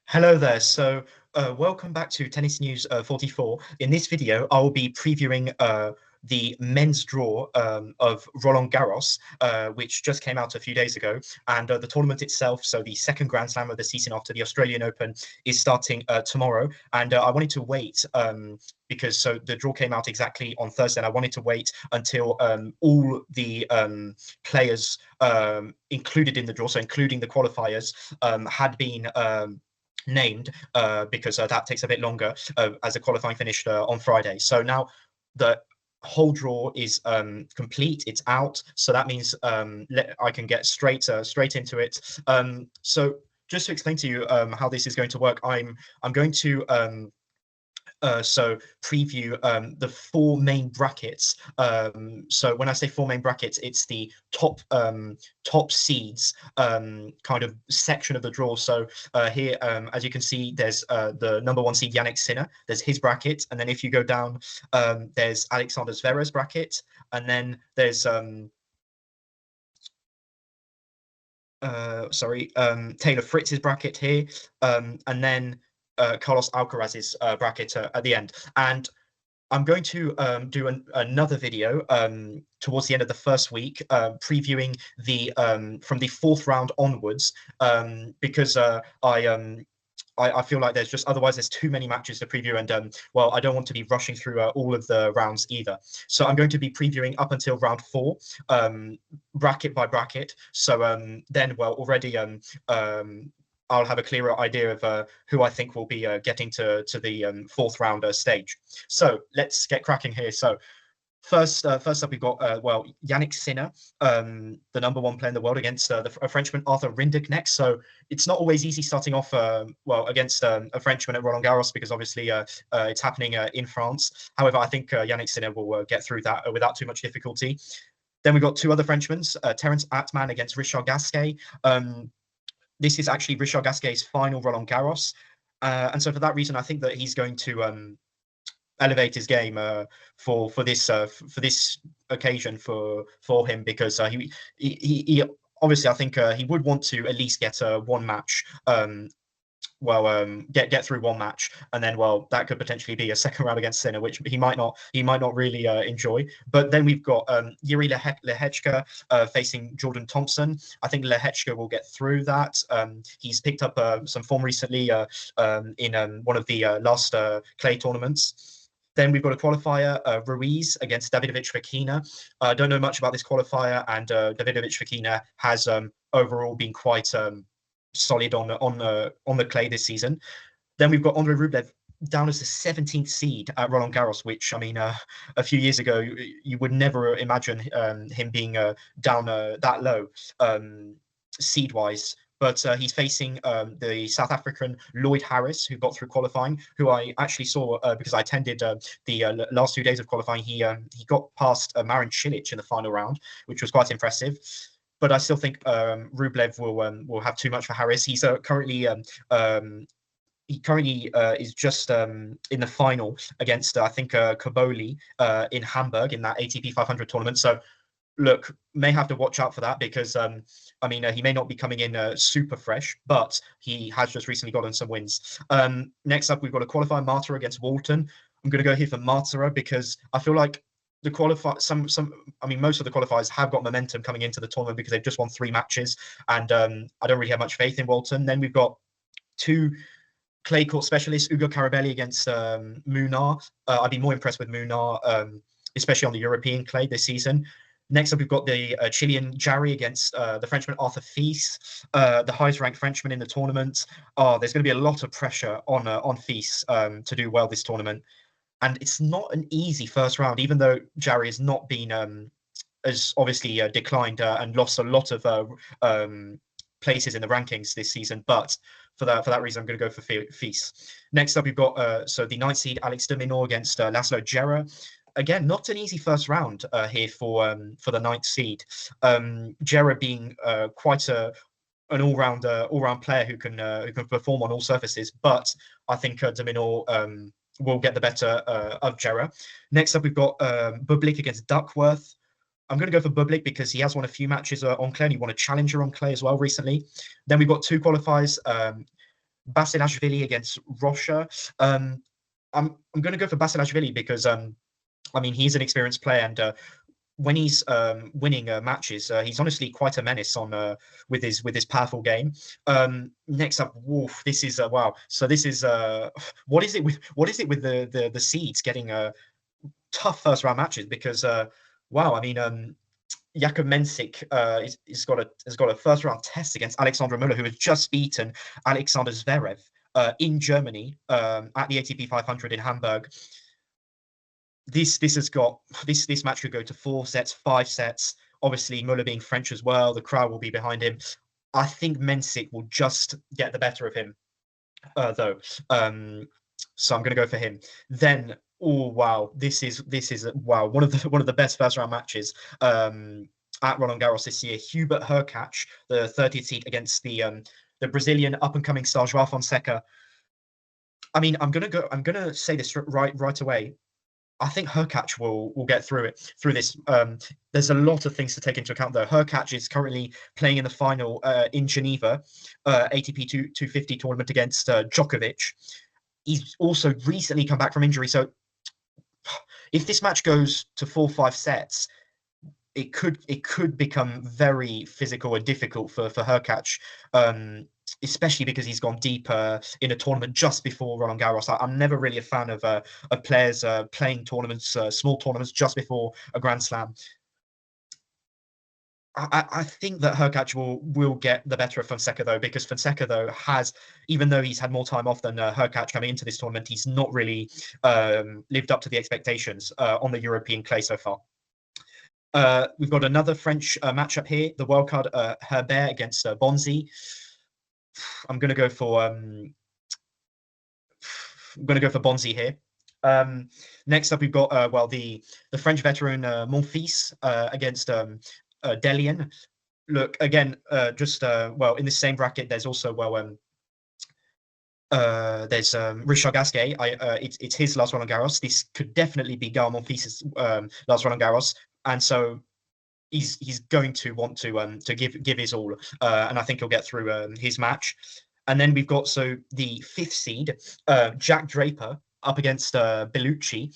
Hello there. Welcome back to Tennis News 44. In this video, I will be previewing the men's draw of Roland Garros, which just came out a few days ago. And the tournament itself, so the second Grand Slam of the season after the Australian Open, is starting tomorrow. And I wanted to wait because the draw came out exactly on Thursday, and I wanted to wait until all the players included in the draw, so including the qualifiers, had been named because that takes a bit longer as the qualifying finished on Friday. So now the whole draw is complete. It's out. So that means I can get straight into it. So just to explain to you how this is going to work, I'm going to preview the four main brackets. So when I say four main brackets, it's the top seeds kind of section of the draw. So here, as you can see, there's the number one seed Yannick Sinner. There's his bracket, and then if you go down, there's Alexander Zverev's bracket, and then there's Taylor Fritz's bracket here, and then Carlos Alcaraz's bracket at the end. And I'm going to do another video towards the end of the first week, previewing the from the fourth round onwards, because I feel like there's too many matches to preview, and well, I don't want to be rushing through all of the rounds either. So I'm going to be previewing up until round four, bracket by bracket. So then, well, already I'll have a clearer idea of who I think will be getting to the fourth round stage. So let's get cracking here. So first up, we've got Yannick Sinner, the number one player in the world, against a Frenchman, Arthur Rinderknecht. Next. So it's not always easy starting off against a Frenchman at Roland Garros, because obviously it's happening in France. However, I think Yannick Sinner will get through that without too much difficulty. Then we've got two other Frenchmen, Terence Atman against Richard Gasquet. This is actually Richard Gasquet's final Roland Garros, and so for that reason, I think that he's going to elevate his game for this occasion for him, because he obviously, I think he would want to at least get one match. Get through one match, and then that could potentially be a second round against Sinner, which he might not really enjoy. But then we've got Yuri Lehechka facing Jordan Thompson. I think Lehechka will get through that. He's picked up some form recently in one of the last clay tournaments. Then we've got a qualifier, Ruiz against Davidovich Fokina. I don't know much about this qualifier, and Davidovich Fokina has overall been quite solid on the clay this season. Then we've got Andrei Rublev down as the 17th seed at Roland Garros, which, I mean, a few years ago you would never imagine him being down that low seed wise. But he's facing the South African Lloyd Harris, who got through qualifying, who I actually saw because I attended the last 2 days of qualifying. He got past Marin Cilic in the final round, which was quite impressive. But I still think Rublev will have too much for Harris. He's currently is just in the final against I think Kaboli in Hamburg in that ATP 500 tournament. So look, may have to watch out for that, because I mean, he may not be coming in super fresh, but he has just recently gotten some wins. Next up, we've got a qualifier, Marta against Walton. I'm going to go here for Marta because I feel like the most of the qualifiers have got momentum coming into the tournament because they've just won 3 matches, and I don't really have much faith in Walton. Then we've got 2 clay court specialists, Ugo Carabelli against Munar. I'd be more impressed with Munar, especially on the European clay this season. Next up, we've got the Chilean Jarry against the Frenchman Arthur Fils, the highest ranked Frenchman in the tournament. There's going to be a lot of pressure on Fils to do well this tournament. And it's not an easy first round, even though Jarry has not been as obviously declined and lost a lot of places in the rankings this season. But for that reason, I'm going to go for Fils. Next up, we've got the 9th seed Alex de Minaur against Laszlo Djere. Again, not an easy first round here for the 9th seed. Djere being quite an all-round player who can perform on all surfaces, but I think de Minaur will get the better of Djere. Next up, we've got Bublik against Duckworth. I'm going to go for Bublik because he has won a few matches on clay, and he won a challenger on clay as well recently. Then we've got 2 qualifiers, Basilashvili against Rocha. I'm going to go for Basilashvili because I mean he's an experienced player and when he's winning matches, he's honestly quite a menace on with his powerful game. Next up, Wolf. This is wow. So this is what is it with the seeds getting tough first round matches because wow. I mean Jakub Mensik has got a first round test against Alexander Muller, who has just beaten Alexander Zverev in Germany at the ATP 500 in Hamburg. This match could go to 4 sets, 5 sets. Obviously, Muller being French as well, the crowd will be behind him. I think Mensik will just get the better of him, though. So I'm going to go for him. Then, oh wow, this is wow, one of the best first round matches at Roland Garros this year. Hubert Hurkacz, the 30th seed, against the Brazilian up and coming star Joao Fonseca. I mean, I'm gonna say this right away. I think Hurkacz will get through this. There's a lot of things to take into account though. Hurkacz is currently playing in the final in Geneva, ATP 250 tournament against Djokovic. He's also recently come back from injury, so if this match goes to 4-5 sets, it could become very physical and difficult for Hurkacz, especially because he's gone deeper in a tournament just before Roland Garros. I'm never really a fan of players playing tournaments, small tournaments just before a Grand Slam. I think that Hurkacz will get the better of Fonseca though, because Fonseca though has, even though he's had more time off than Hurkacz coming into this tournament, he's not really lived up to the expectations on the European clay so far. We've got another French matchup here, the wildcard Herbert against Bonzi. I'm going to go for Bonzi here. Next up, we've got the French veteran Monfils against Delian. Look again, in the same bracket, there's also there's Richard Gasquet. It's his last Roland Garros. This could definitely be Gael Monfils' last Roland Garros, and so he's going to want to give his all, and I think he'll get through his match. And then we've got the 5th seed, Jack Draper, up against Bellucci.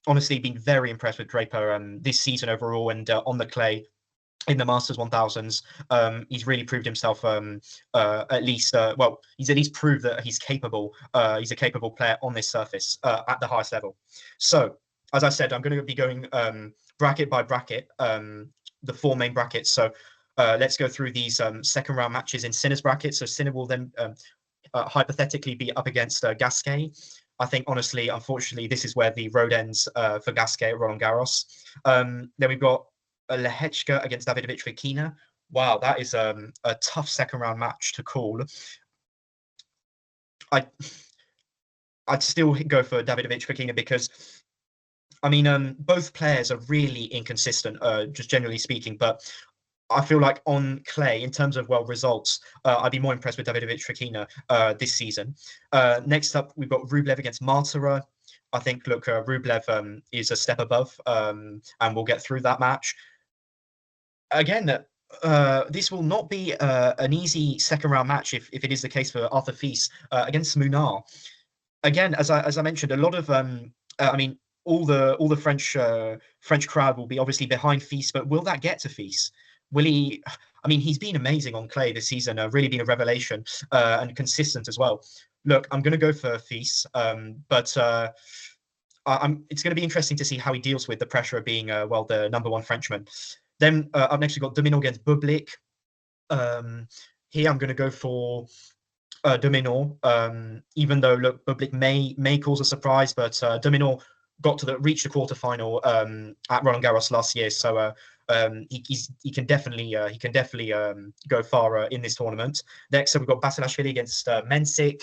Honestly, been very impressed with Draper this season overall, and on the clay in the Masters 1000s. He's really proved himself. At least, he's at least proved that he's capable. He's a capable player on this surface at the highest level. So, as I said, I'm going to be going bracket by bracket, the 4 main brackets. So let's go through these second round matches in Sinner's bracket. So Sinner will then hypothetically be up against Gasquet. I think, honestly, unfortunately, this is where the road ends for Gasquet at Roland Garros. Then we've got Lehechka against Davidovich Fokina. Wow, that is a tough second round match to call. I'd still go for Davidovich Fokina because, I mean, both players are really inconsistent, just generally speaking. But I feel like on clay, in terms of results, I'd be more impressed with Davidovich Fokina this season. Next up, we've got Rublev against Martira. I think, Rublev is a step above, and we'll get through that match. Again, this will not be an easy second round match if it is the case for Arthur Fils against Munar. Again, as I mentioned, a lot of I mean, all the French crowd will be obviously behind Fils, but will that get to Fils? Will he? I mean, he's been amazing on clay this season, really been a revelation and consistent as well. Look, I'm going to go for Fils, but it's going to be interesting to see how he deals with the pressure of being the number 1 Frenchman. Then up next, we've got Domino against Bublik. Here, I'm going to go for Domino, even though, Bublik may cause a surprise, but Domino reached the quarterfinal at Roland Garros last year, so he can definitely go far in this tournament. Next, we've got Basilashvili against Mensik.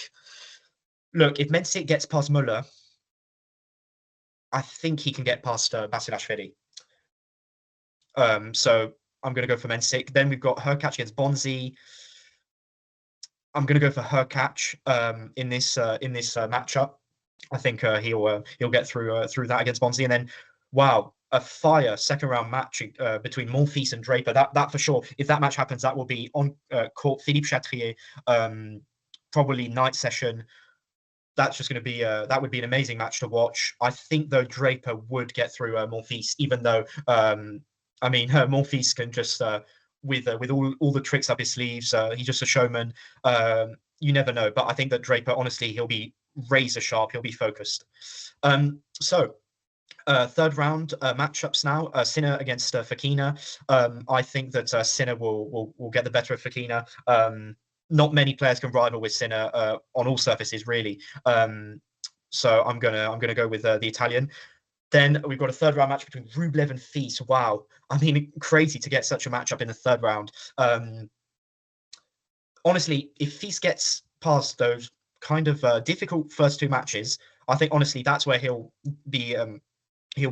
Look, if Mensik gets past Muller, I think he can get past Basilashvili. So I'm going to go for Mensik. Then we've got Hurkacz against Bonzi. I'm going to go for Hurkacz in this matchup. I think he'll get through that against Bonzi. And then, wow, a fire second round match between Monfils and Draper. That for sure. If that match happens, that will be on court Philippe Chatrier probably night session. That's just going to be that would be an amazing match to watch. I think though Draper would get through Monfils, even though I mean Monfils can just with all the tricks up his sleeves. He's just a showman. You never know, but I think that Draper, honestly, he'll be razor sharp. He'll be focused. So third round matchups now. Sinner against Fokina. I think that Sinner will get the better of Fokina. Not many players can rival with Sinner on all surfaces, really. So I'm gonna go with the Italian. Then we've got a third round match between Rublev and Fils. Wow, I mean, crazy to get such a matchup in the third round. Honestly, if Fils gets past those kind of difficult first two matches, I think honestly that's where he'll be. He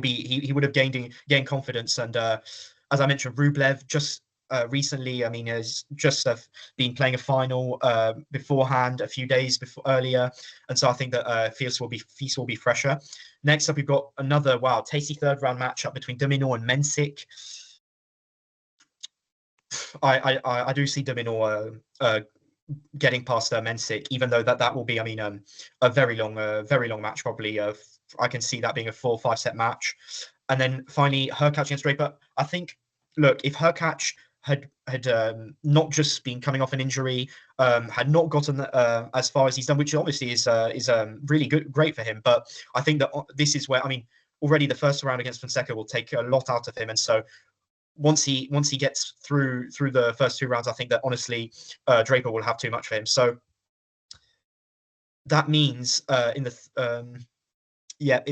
would have gained confidence, and as I mentioned, Rublev just recently, I mean, has just been playing a final beforehand, a few days earlier, and so I think that Fils will be fresher. Next up, we've got another tasty third round matchup between Dominor and Mensik. I do see Dominor getting past Mensik, even though that will be, I mean, a very long match, probably. I can see that being a 4 or 5 set match. And then finally, Hurkacz against Draper. I think, look, if Hurkacz had not just been coming off an injury, had not gotten as far as he's done, which obviously is really great for him. But I think that this is where, I mean, already the first round against Fonseca will take a lot out of him, and so once he gets through the first 2 rounds, I think that honestly Draper will have too much for him. So that means in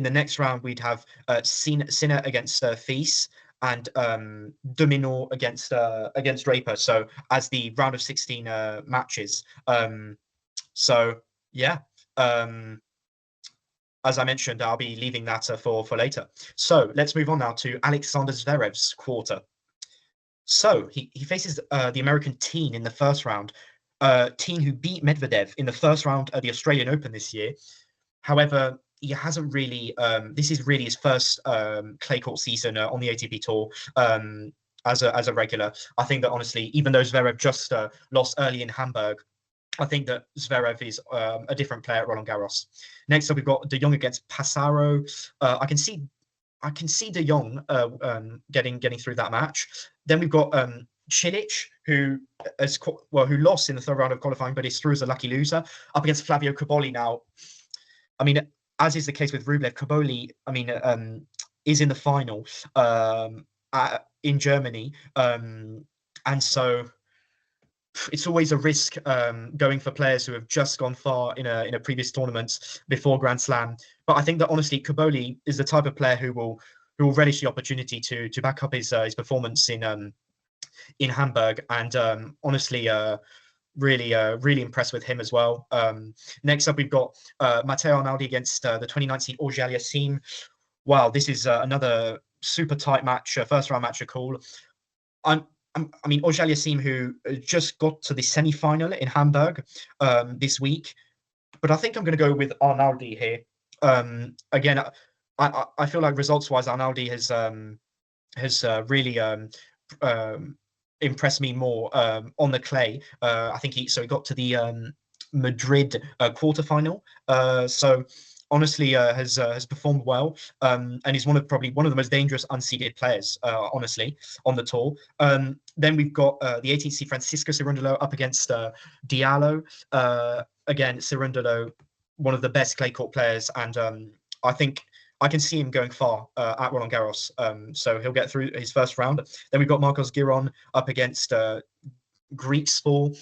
the next round we'd have Sinner against Fils and Dominor against Draper. So as the round of 16 matches. So yeah. As I mentioned, I'll be leaving that for later. So let's move on now to Alexander Zverev's quarter. So he faces the American Teen in the first round. Teen who beat Medvedev in the first round at the Australian Open this year. However, he hasn't really. This is really his first clay court season on the ATP Tour as a regular. I think that honestly, even though Zverev just lost early in Hamburg, I think that Zverev is a different player at Roland Garros. Next up, we've got De Jong against Passaro. I can see De Jong getting through that match. Then we've got Cilic, who lost in the third round of qualifying, but is through as a lucky loser, up against Flavio Cobolli. Now, I mean, as is the case with Rublev, Cobolli, I mean, is in the final in Germany, and so it's always a risk going for players who have just gone far in a previous tournament before Grand Slam. But I think that honestly, Cobolli is the type of player who will relish the opportunity to back up his performance in Hamburg, and honestly, really impressed with him as well. Next up, we've got Matteo Arnaldi against the 2019 Auger-Aliassime. Wow, this is another super tight match, first round match, a call. I mean, Auger-Aliassime, who just got to the semi-final in Hamburg this week, but I think I'm going to go with Arnaldi here. Again, I feel like results-wise, Arnaldi has really impressed me more on the clay. I think he got to the Madrid quarterfinal. So honestly, has performed well, and he's probably one of the most dangerous unseeded players, honestly, on the tour. Then we've got the 18th Francisco Cerundolo up against Diallo. Again, Cerundolo, one of the best clay court players, and I think I can see him going far at Roland Garros. So he'll get through his first round. Then we've got Marcos Giron up against Griekspoor.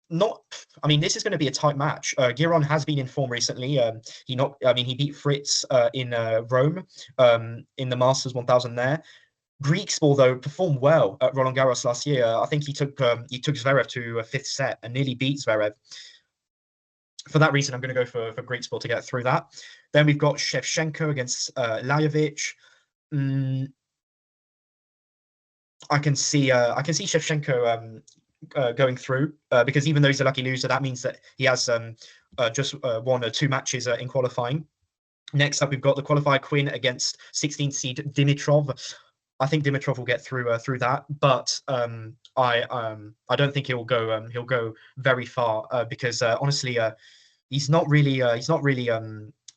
I mean, this is going to be a tight match. Giron has been in form recently. He beat Fritz in Rome in the Masters 1000 there. Griekspoor, though, performed well at Roland Garros last year. I think he took Zverev to a 5th set and nearly beat Zverev. For that reason, I'm going to go for Griekspoor to get through that. Then we've got Shevchenko against Lajovic. I can see Shevchenko going through because even though he's a lucky loser, that means that he has just 1 or 2 matches in qualifying. Next up, we've got the qualifier Quinn against 16th seed Dimitrov. I think Dimitrov will get through that, but I don't think he'll go very far because honestly he's not really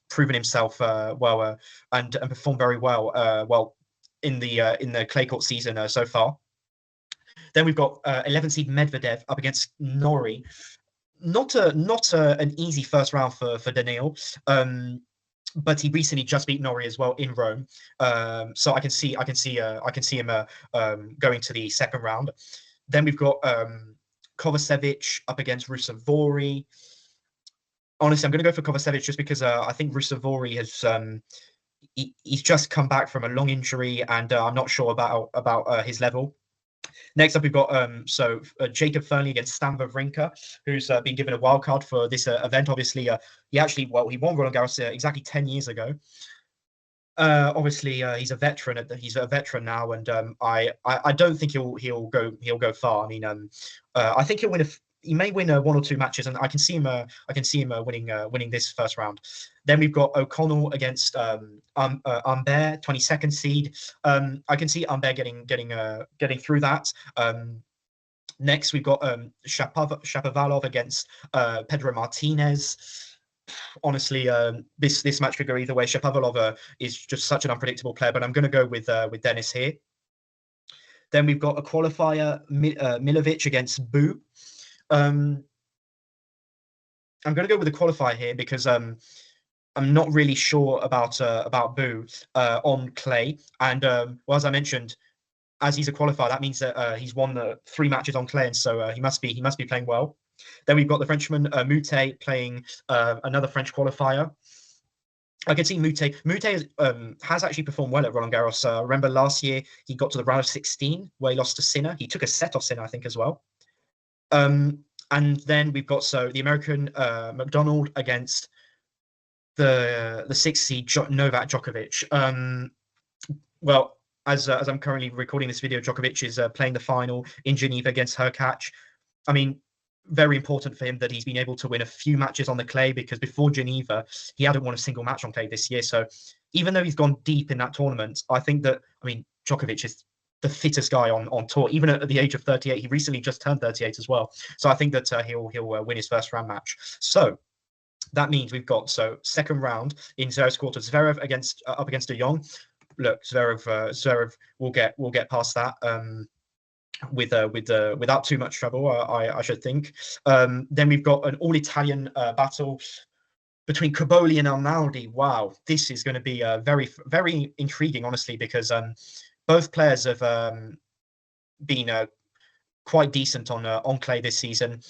proven himself well and performed very well in the clay court season so far. Then we've got 11 seed Medvedev up against Norrie. Not an easy first round for Daniil. But he recently just beat Norrie as well in Rome, so I can see him going to the second round. Then we've got Kovacevic up against Ruusuvuori. Honestly, I'm going to go for Kovacevic just because I think Ruusuvuori has he's just come back from a long injury, and I'm not sure about his level. Next up, we've got Jacob Fernley against Stan Wawrinka, who's been given a wild card for this event. Obviously, he won Roland Garros exactly 10 years ago. Obviously, he's a veteran. He's a veteran now, and I don't think he'll go far. I mean, I think he'll win he may win one or two matches, and I can see him winning this first round. Then we've got O'Connell against Humbert, 22nd seed. I can see Humbert getting through that. Next, we've got Shapovalov against Pedro Martinez. Honestly, this match could go either way. Shapovalov is just such an unpredictable player, but I'm going to go with Dennis here. Then we've got a qualifier, Milovic against Bu. I'm going to go with the qualifier here because I'm not really sure about Bu on clay. And well, as I mentioned, as he's a qualifier, that means that he's won the 3 matches on clay, and so he must be playing well. Then we've got the Frenchman Moutet playing another French qualifier. I can see Moutet has actually performed well at Roland Garros. Remember last year he got to the round of 16 where he lost to Sinner. He took a set off Sinner, I think, as well. And then we've got the American McDonald against the 6th seed Novak Djokovic. Well, as I'm currently recording this video, Djokovic is playing the final in Geneva against Hurkacz. I mean, very important for him that he's been able to win a few matches on the clay, because before Geneva, he hadn't won a single match on clay this year. So even though he's gone deep in that tournament, I think that, Djokovic is the fittest guy on tour, even at the age of 38. He recently just turned 38 as well. So I think that he'll win his first round match. So that means we've got second round in Zverev's quarter, Zverev up against De Jong. Look, Zverev will get past that without too much trouble, I should think. Then we've got an all-Italian battle between Cobolli and Arnaldi. Wow, this is going to be very, very intriguing, honestly, because both players have been quite decent on clay this season.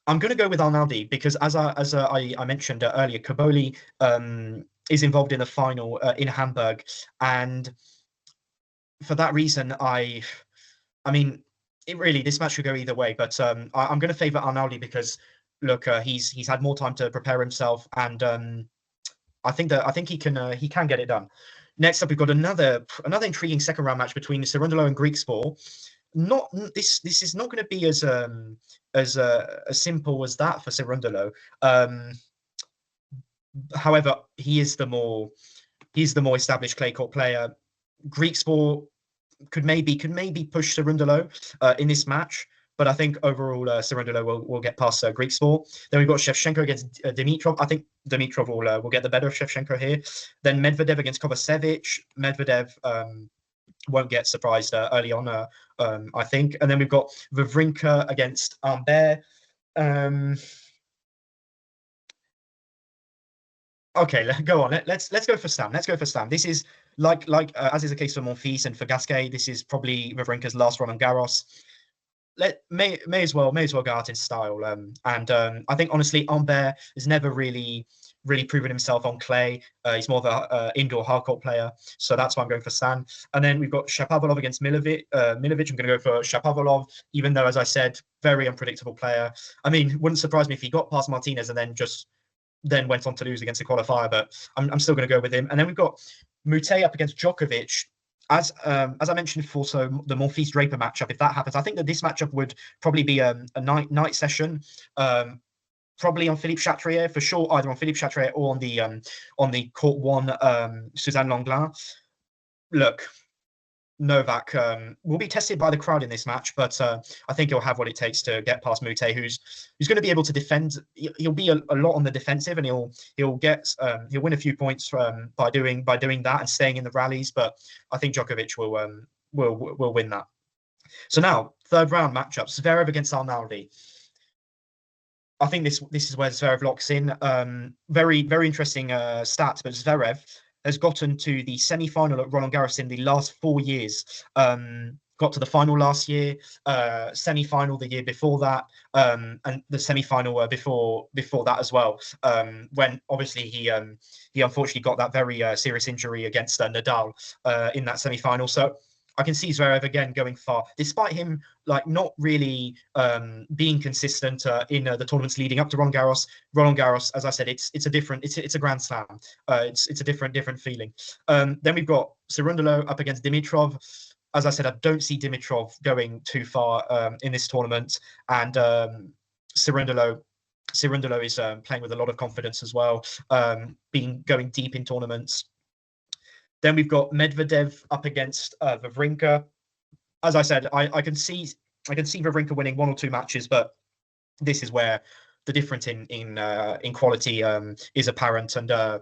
I'm going to go with Arnaldi because, as I mentioned earlier, Cobolli is involved in the final in Hamburg, and for that reason, this match could go either way. But I'm going to favour Arnaldi because, look, he's had more time to prepare himself, and I think he can get it done. Next up, we've got another intriguing second round match between Cerundolo and Griekspoor. This is not going to be as simple as that for Cerundolo. However, he's the more established clay court player. Griekspoor could maybe push Cerundolo in this match, but I think overall Cerundolo will get past Griekspoor. Then we've got Shevchenko against Dimitrov. I think Dimitrov will get the better of Shevchenko here. Then Medvedev against Kovacevic. Medvedev won't get surprised early on, I think. And then we've got Wawrinka against Humbert. Okay, go on. Let's go for Stam. Let's go for Stam. This is like as is the case for Monfils and for Gasquet. This is probably Wawrinka's last Roland Garros. May as well go out in style. I think honestly, Humbert has never really proven himself on clay. He's more of an indoor hardcourt player, so that's why I'm going for Stan. And then we've got Shapovalov against Milovic. I'm going to go for Shapovalov, even though, as I said, very unpredictable player. Wouldn't surprise me if he got past Martinez and then went on to lose against a qualifier, but I'm still going to go with him. And then we've got Moutet up against Djokovic. As I mentioned before, so the Monfils Draper matchup, if that happens, I think that this matchup would probably be a night session, probably on Philippe Chatrier for sure, either on Philippe Chatrier or on the court one Suzanne Longlin. look, Novak will be tested by the crowd in this match, but I think he'll have what it takes to get past Mute, who's going to be able to defend. He'll be a lot on the defensive, and he'll win a few points by doing that and staying in the rallies. But I think Djokovic will win that. So now, third round matchups: Zverev against Arnaldi. I think this is where Zverev locks in. Very interesting stats, but Zverev has gotten to the semi-final at Roland Garros in the last 4 years. Got to the final last year, semi-final the year before that, and the semi-final before that as well. When obviously he unfortunately got that very serious injury against Nadal in that semi-final. So I can see Zverev again going far, despite him like not really being consistent in the tournaments leading up to Roland Garros. Roland Garros, as I said, it's a Grand Slam. It's a different feeling. Then we've got Cerundolo up against Dimitrov. As I said, I don't see Dimitrov going too far in this tournament, and Cerundolo is playing with a lot of confidence as well, going deep in tournaments. Then we've got Medvedev up against Wawrinka. As I said, I can see Wawrinka winning 1 or 2 matches, but this is where the difference in quality is apparent. And I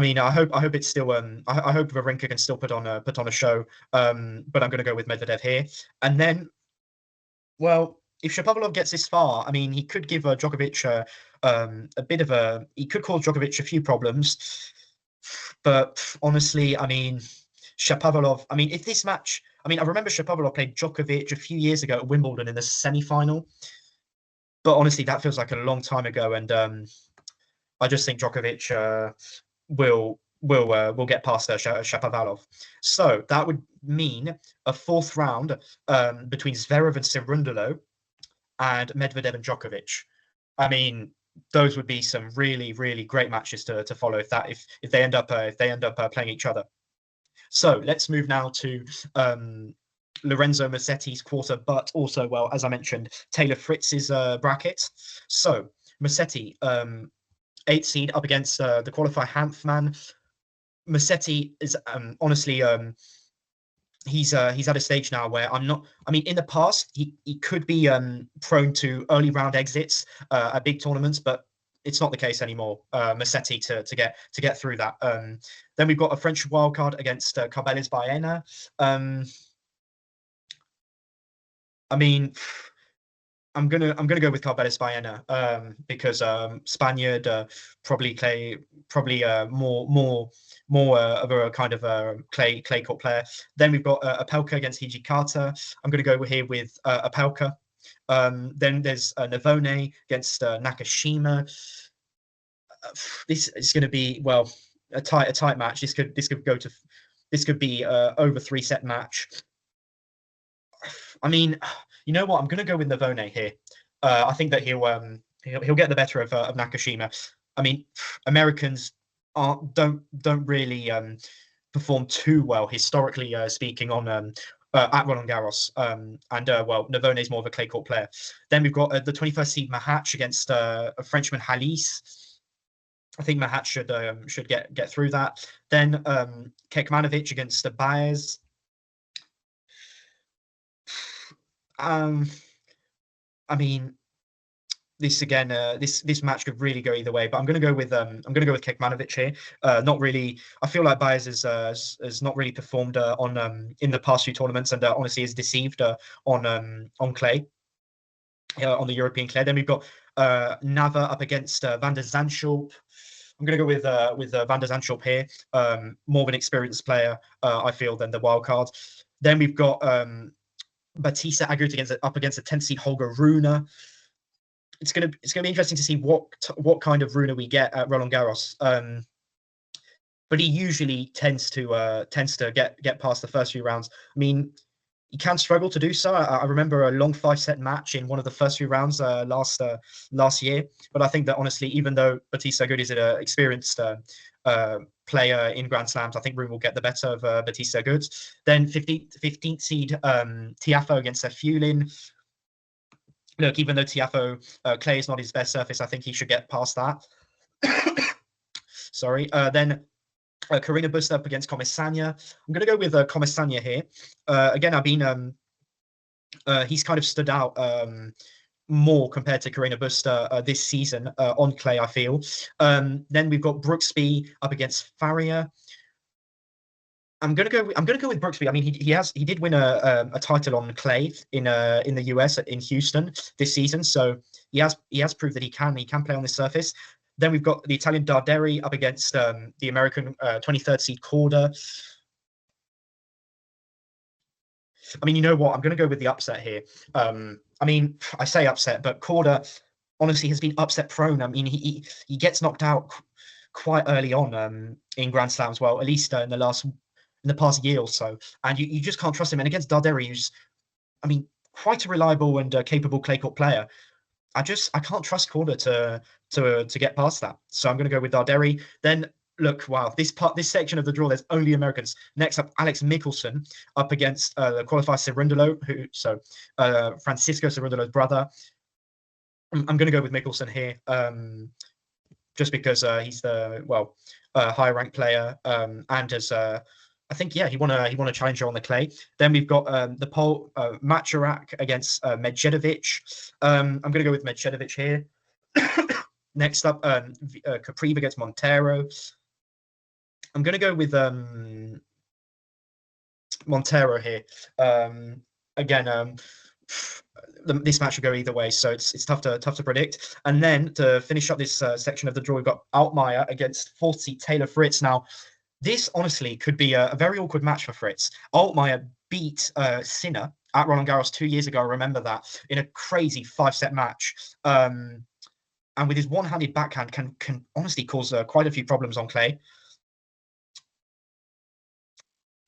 mean, I hope it's still I hope Wawrinka can still put on a show. But I'm going to go with Medvedev here. And then, well, if Shapovalov gets this far, I mean, he could give Djokovic he could cause Djokovic a few problems. But honestly, I mean, Shapovalov, I mean, if this match, I mean, I remember Shapovalov played Djokovic a few years ago at Wimbledon in the semi-final. But honestly, that feels like a long time ago. And I just think Djokovic will get past Shapovalov. So that would mean a 4th round between Zverev and Cerundolo and Medvedev and Djokovic. I mean, those would be some really great matches to follow if they end up playing each other. So let's move now to Lorenzo Musetti's quarter, but also, well, as I mentioned, Taylor Fritz's bracket. So Musetti, 8th seed up against the qualifier Hanfman. Musetti is honestly he's at a stage now where I mean, in the past he could be prone to early round exits at big tournaments, but it's not the case anymore. Musetti to get through that. Then we've got a French wildcard against Carbeles Baena. I mean, I'm gonna go with Carbeles Baena because Spaniard probably more of a kind of a clay court player. Then we've got Opelka against Hijikata. I'm going to go here with Opelka. Then there's Navone against Nakashima. This is going to be, well, a tight match. This could be over 3-set match. I mean, you know what? I'm going to go with Navone here. I think that he'll get the better of Nakashima. I mean, Americans don't really perform too well historically speaking on at Roland Garros. Well, Navone is more of a clay court player. Then we've got the 21st seed Mahatch against a Frenchman Halis. I think Mahatch should get through that. Then Kekmanovic against Baez. I mean, this again, this match could really go either way. But I'm going to go with Kekmanovic here. Not really. I feel like Baez has not really performed on in the past few tournaments, and honestly is deceived on clay, on the European clay. Then we've got Nava up against Van der Zandschulp. I'm going to go with Van der Zandschulp here. More of an experienced player, I feel, than the wild card. Then we've got Bautista Agut up against a 10th seed Holger Rune. It's gonna be interesting to see what kind of Rune we get at Roland Garros. But he usually tends to get past the first few rounds. I mean, he can struggle to do so. I remember a long 5-set match in one of the first few rounds last year. But I think that honestly, even though Bautista Agut is an experienced player in Grand Slams, I think Rune will get the better of Bautista Agut. Then 15th seed Tiafoe against Fulin. Look, even though Tiafoe clay is not his best surface, I think he should get past that. Sorry. Then Karina Busta up against Comesaña. I'm going to go with Comesaña here. Again, I've been he's kind of stood out more compared to Karina Busta this season on clay, I feel. Then we've got Brooksby up against Faria. I'm gonna go with Brooksby. I mean, he did win a title on clay in the US in Houston this season, so he has proved that he can play on this surface. Then we've got the Italian Darderi up against the American 23rd seed Korda. I mean, you know what? I'm going to go with the upset here. I mean, I say upset, but Korda honestly has been upset prone. I mean, he gets knocked out quite early on in Grand Slams. Well, at least in the past year or so, and you just can't trust him. And against Darderi, who's, I mean, quite a reliable and capable clay court player, I can't trust Korda to get past that. So I'm going to go with Darderi. Then look, wow, this section of the draw, there's only Americans. Next up, Alex Michelsen up against the qualifier Cerundolo, Francisco Cerundolo's brother. I'm going to go with Michelsen here, just because he's the higher ranked player, and as I think, yeah, he won a challenger on the clay. Then we've got the Pole Macharak against Medjedovic. I'm going to go with Medjedovic here. Next up, Capriva against Montero. I'm going to go with Montero here. Again, this match will go either way, so it's tough to predict. And then to finish up this section of the draw, we've got Altmaier against 4th seed Taylor Fritz. Now, this honestly could be a very awkward match for Fritz. Altmaier beat Sinner at Roland Garros 2 years ago. I remember that, in a crazy 5-set match. And with his one-handed backhand can honestly cause quite a few problems on clay.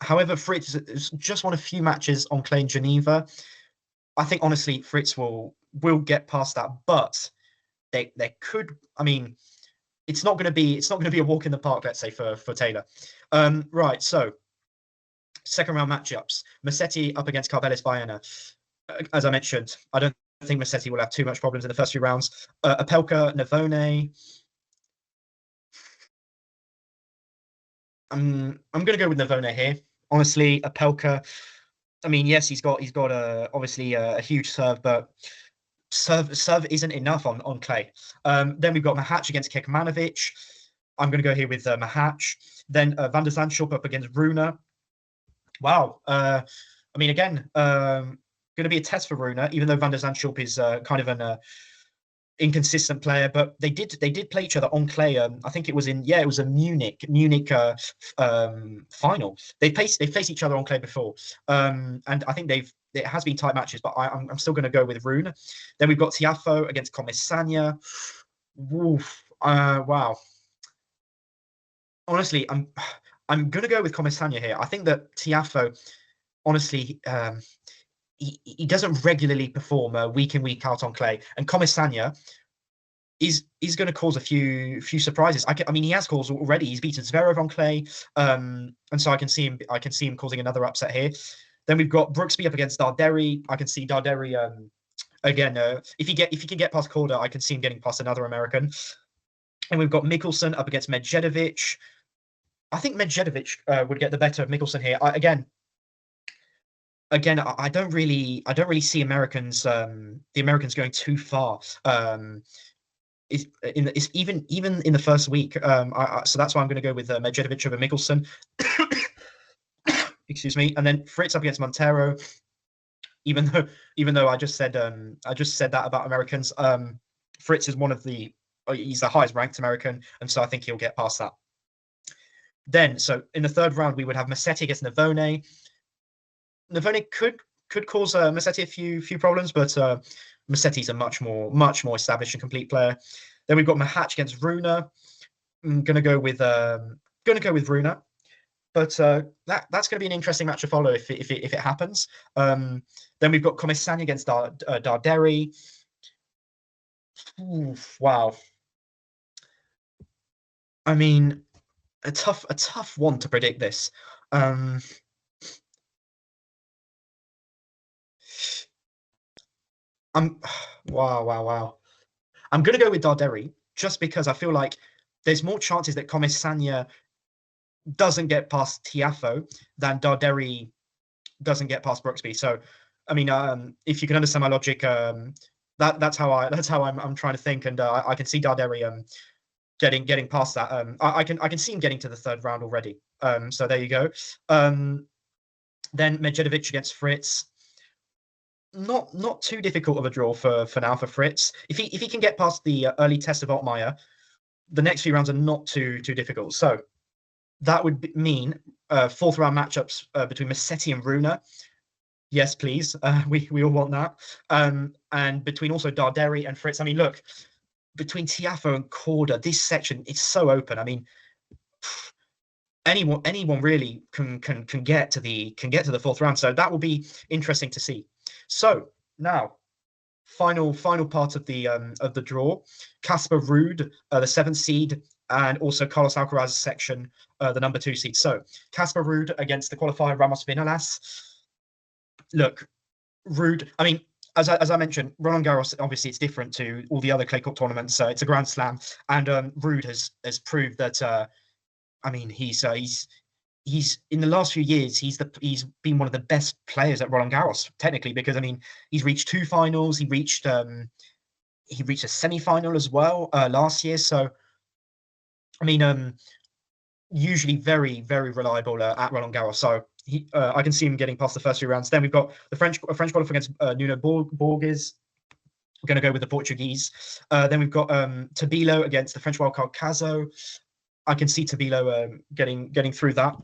However, Fritz has just won a few matches on clay in Geneva. I think honestly Fritz will get past that, but they could. I mean, it's not going to be a walk in the park, let's say, for Taylor. Right, so second round matchups: Musetti up against Carbelis Baena. As I mentioned, I don't think Musetti will have too much problems in the first few rounds. Opelka, Navone. I'm going to go with Navone here. Honestly, Opelka. I mean, yes, he's got obviously a huge serve, but serve isn't enough on clay. Then we've got Mahac against Kekmanovic. I'm going to go here with Mahac. Then Van der Zandschulp up against Rune. Wow. I mean, again, going to be a test for Rune, even though Van der Zandschulp is kind of an inconsistent player, but they did play each other on clay. I think it was a Munich final. They faced each other on clay before, and I think it has been tight matches, but I'm still going to go with Rune. Then we've got Tiafoe against Comesaña. Wow. Honestly, I'm going to go with Comesaña here. I think that Tiafoe, honestly, he doesn't regularly perform week in, week out on clay, and Comesaña is going to cause a few surprises. I mean, he has caused already. He's beaten Zverev on clay, and so I can see him causing another upset here. Then we've got Brooksby up against Darderi. I can see Darderi again. If he can get past Korda, I can see him getting past another American. And we've got Michelsen up against Medjedovic. I think Medjedovic would get the better of Michelsen here. Again, I don't really see the Americans going too far. Even in the first week. So that's why I'm going to go with Medjedovic over Michelsen. Excuse me. And then Fritz up against Montero. Even though I just said that about Americans. Fritz is he's the highest ranked American, and so I think he'll get past that. Then, so in the third round, we would have Musetti against Navone. Navone could cause Musetti a few problems, but Musetti's a much more established and complete player. Then we've got Mahac against Rune. I'm gonna go with Rune, but that's going to be an interesting match to follow if it happens. Then we've got Comesaña against Darderi. Oof, wow. I mean, a tough one to predict this. Wow. I'm going to go with Darderi just because I feel like there's more chances that Comesaña doesn't get past Tiafoe than Darderi doesn't get past Brooksby. So, I mean, if you can understand my logic, that's how I'm trying to think, and I can see Darderi getting past that. I can see him getting to the third round already. So there you go. Then Medjedovic against Fritz. Not too difficult of a draw for now for Fritz. If he can get past the early test of Ottmeyer, the next few rounds are not too difficult. So that would mean fourth round matchups between Musetti and Rune. Yes, please. We all want that. And between also Darderi and Fritz. I mean, look, between Tiafoe and Korda, this section is so open. I mean, anyone really can get to the fourth round. So that will be interesting to see. So now, final part of the draw: Casper Ruud, the 7th seed, and also Carlos Alcaraz section, the number 2 seed. So Casper Ruud against the qualifier Ramos Vinolas. Look, Ruud. I mean, as I mentioned, Roland Garros, obviously it's different to all the other clay court tournaments. It's a Grand Slam, and Ruud has proved that. I mean, he's in the last few years, he's been one of the best players at Roland Garros, technically, because I mean, he's reached 2 finals. He reached a semi-final as well last year. So, I mean, usually very, very reliable at Roland Garros. So I can see him getting past the first 3 rounds. Then we've got the French qualifier against Nuno Borges. We're going to go with the Portuguese. Then we've got Tabilo against the French wildcard Cazo. I can see Tabilo getting through that.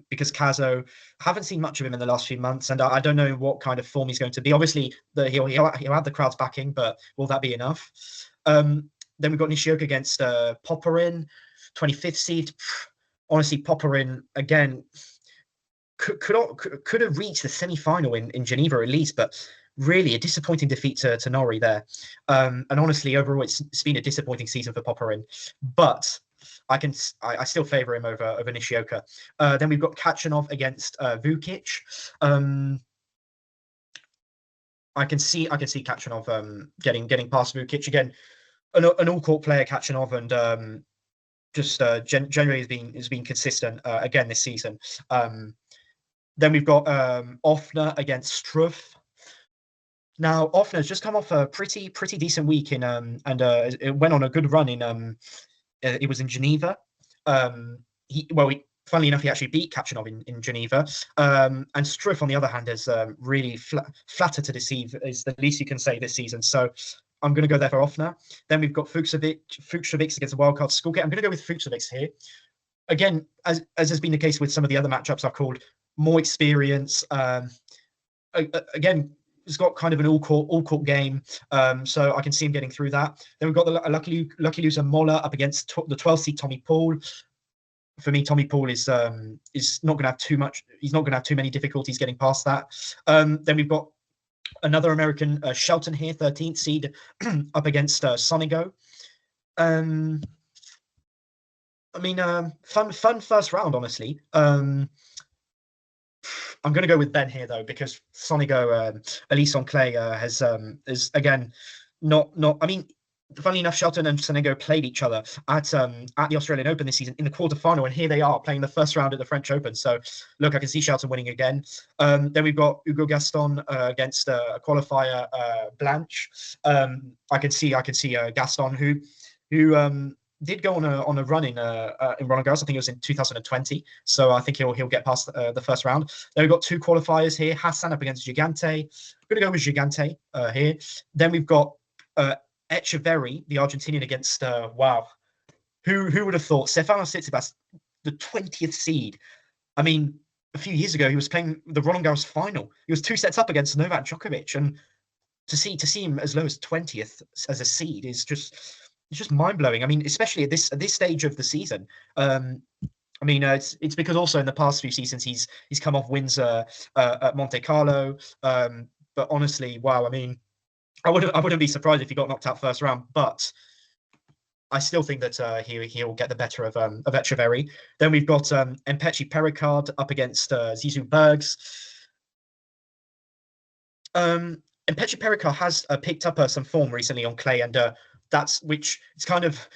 Because Cazo, haven't seen much of him in the last few months, and I don't know what kind of form he's going to be. Obviously, he'll have the crowd's backing, but will that be enough? Then we've got Nishioka against Popperin, 25th seed. Honestly, Popperin again could have reached the semi-final in Geneva at least, but really a disappointing defeat to Norrie there. And honestly, overall, it's been a disappointing season for Popperin, but I still favour him over Nishioka. Then we've got Kachanov against Vukic. I can see Kachanov getting past Vukic again. An all-court player, Kachanov, and just generally has been consistent again this season. Then we've got Offner against Struff. Now Offner's just come off a pretty decent week in and it went on a good run in it was in Geneva. Funnily enough, he actually beat Kachanov in Geneva. And Struff, on the other hand, has really flattered to deceive, is the least you can say this season. So I'm going to go there for Offner. Then we've got Fucsovics against the wildcard Skulke. I'm going to go with Fucsovics here. Again, as has been the case with some of the other matchups I've called, more experience. Again, he's got kind of an all-court game, so I can see him getting through that. Then we've got the lucky loser Moller up against the 12th seed Tommy Paul. For me, Tommy Paul is not going to have too much. He's not going to have too many difficulties getting past that. Then we've got another American, Shelton here, 13th seed, up against Sonigo. I mean, fun first round, honestly. I'm going to go with Ben here though, because Sonigo, Elise on clay, has again not. I mean, funnily enough, Shelton and Sonigo played each other at the Australian Open this season in the quarterfinal, and here they are playing the first round at the French Open. So look, I can see Shelton winning again. Then we've got Hugo Gaston against a qualifier Blanche. I can see Gaston who did go on a run in Roland Garros. I think it was in 2020. So I think he'll get past the first round. Then we've got 2 qualifiers here. Hassan up against Gigante. I'm going to go with Gigante here. Then we've got Echeverry, the Argentinian, against who would have thought Stefanos Tsitsipas, the 20th seed. I mean, a few years ago he was playing the Roland Garros final. He was 2 sets up against Novak Djokovic, and to see him as low as 20th as a seed is just mind-blowing. I mean, especially at this stage of the season. I mean, it's because also in the past few seasons he's come off wins at Monte Carlo. But honestly, wow. I mean, I wouldn't be surprised if he got knocked out first round. But I still think that he'll get the better of Echeverry. Then we've got Mpechi Pericard up against Zizou Bergs. Mpechi Pericard has picked up some form recently on clay, and it's kind of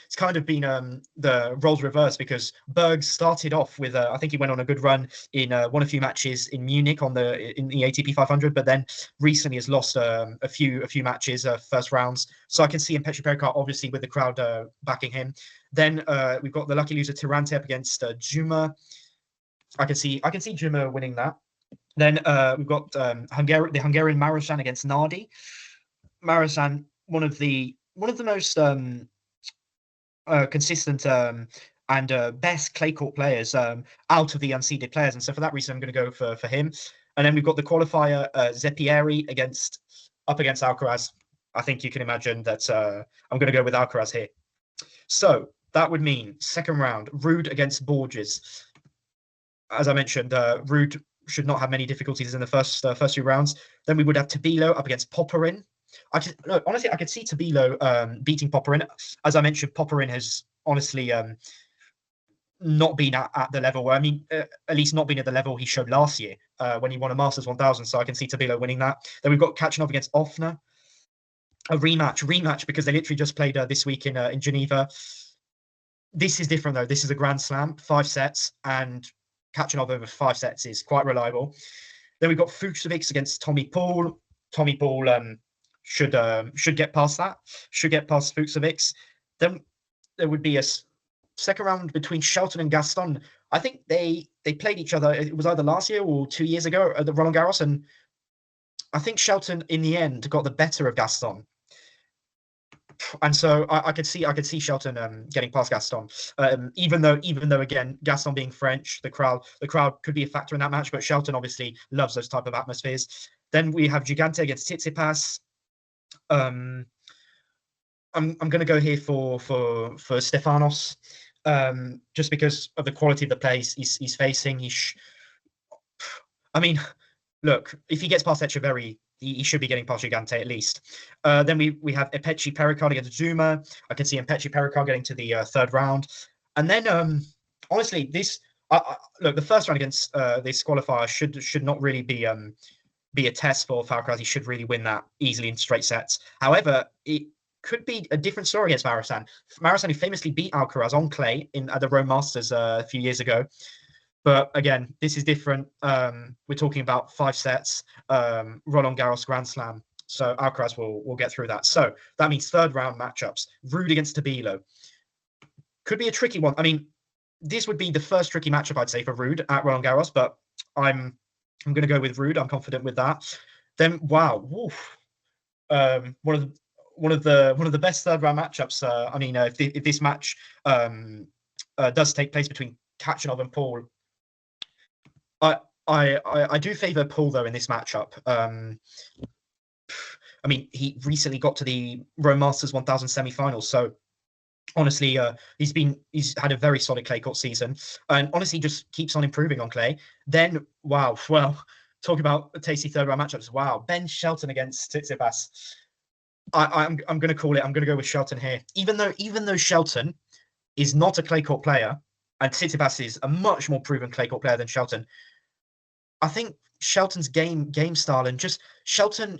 been the roles reversed, because Berg started off with I think he went on a good run in won a few matches in Munich in the ATP 500, but then recently has lost a few matches first rounds. So I can see Petr Perikar obviously with the crowd backing him. Then we've got the lucky loser Tirante up against Juma. I can see Juma winning that. Then we've got the Hungarian Marosan against Nardi. Marosan, one of the most consistent and best clay court players out of the unseeded players, and so for that reason, I'm going to go for him. And then we've got the qualifier Zepieri up against Alcaraz. I think you can imagine that I'm going to go with Alcaraz here. So that would mean second round, Ruud against Borges. As I mentioned, Ruud should not have many difficulties in the first few rounds. Then we would have Tabilo up against Popyrin. Honestly, I could see Tabilo beating Popyrin. As I mentioned, Popyrin has honestly not been at the level where, at least not been at the level he showed last year when he won a Masters 1000. So I can see Tabilo winning that. Then we've got Kachanov against Offner. A rematch because they literally just played this week in Geneva. This is different though. This is a Grand Slam, 5 sets, and Kachanov over 5 sets is quite reliable. Then we've got Fucsovics against Tommy Paul. Tommy Paul should get past that. Should get past Fucsovics. Then there would be a second round between Shelton and Gaston. I think they played each other. It was either last year or 2 years ago at the Roland Garros, and I think Shelton in the end got the better of Gaston. And so I could see Shelton getting past Gaston, even though again Gaston being French, the crowd could be a factor in that match. But Shelton obviously loves those type of atmospheres. Then we have Gigante against Tsitsipas. I'm going to go here for Stefanos, just because of the quality of the plays he's facing. Look, if he gets past Echeverry, he should be getting past Gigante at least. Then we have Petr Perikar against Zuma. I can see Petr Perikar getting to the third round. And then, honestly, look, the first round against this qualifier should not really be a test for Alcaraz. He should really win that easily in straight sets. However, it could be a different story against Marosan. Marosan, who famously beat Alcaraz on clay at the Rome Masters a few years ago. But again, this is different. We're talking about 5 sets, Roland Garros Grand Slam. So Alcaraz will get through that. So that means third round matchups. Ruud against Tabilo. Could be a tricky one. This would be the first tricky matchup, I'd say, for Ruud at Roland Garros, but I'm going to go with Ruud. I'm confident with that. Then, wow. One of the best third round matchups. If this match does take place between Kachanov and Paul, I do favour Paul though in this matchup. He recently got to the Rome Masters 1000 semi-finals, so honestly, he's had a very solid clay court season, and honestly just keeps on improving on clay. Then, wow, well, talk about tasty third round matchups. Wow, Ben Shelton against Tsitsipas. I'm going to call it. I'm going to go with Shelton here, even though Shelton is not a clay court player, and Tsitsipas is a much more proven clay court player than Shelton. I think Shelton's game style, and just Shelton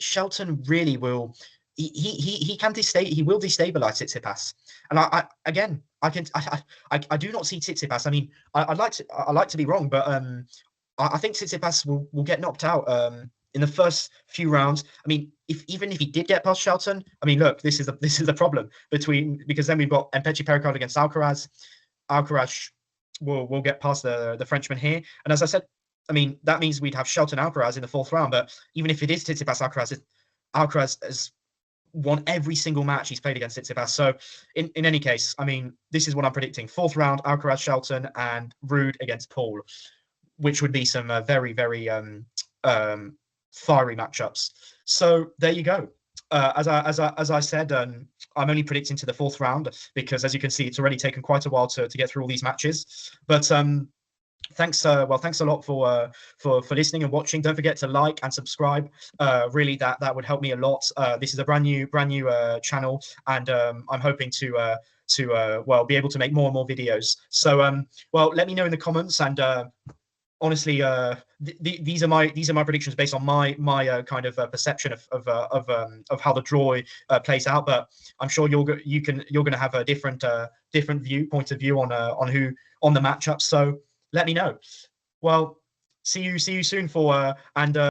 really will. He will destabilize Tsitsipas. And I do not see Tsitsipas. I'd like to be wrong, but I think Tsitsipas will get knocked out in the first few rounds. Even if he did get past Shelton, look, this is the problem because then we've got Petr Perikar against Alcaraz. Alcaraz will get past the Frenchman here, and as I said, that means we'd have Shelton Alcaraz in the fourth round. But even if it is Tsitsipas Alcaraz has won every single match he's played against Tsitsipas. So in any case, this is what I'm predicting: fourth round, Alcaraz, Shelton, and Ruud against Paul, which would be some very, very fiery matchups. So there you go. As I said, I'm only predicting to the fourth round because, as you can see, it's already taken quite a while to get through all these matches. But thanks a lot for listening and watching. Don't forget to like and subscribe. Really, that would help me a lot. This is a brand new channel, and I'm hoping to be able to make more and more videos. So let me know in the comments, and honestly, these are my predictions based on my kind of perception of how the draw plays out. But I'm sure you're going to have a different point of view on who on the matchup. So let me know. Well, see you soon for and.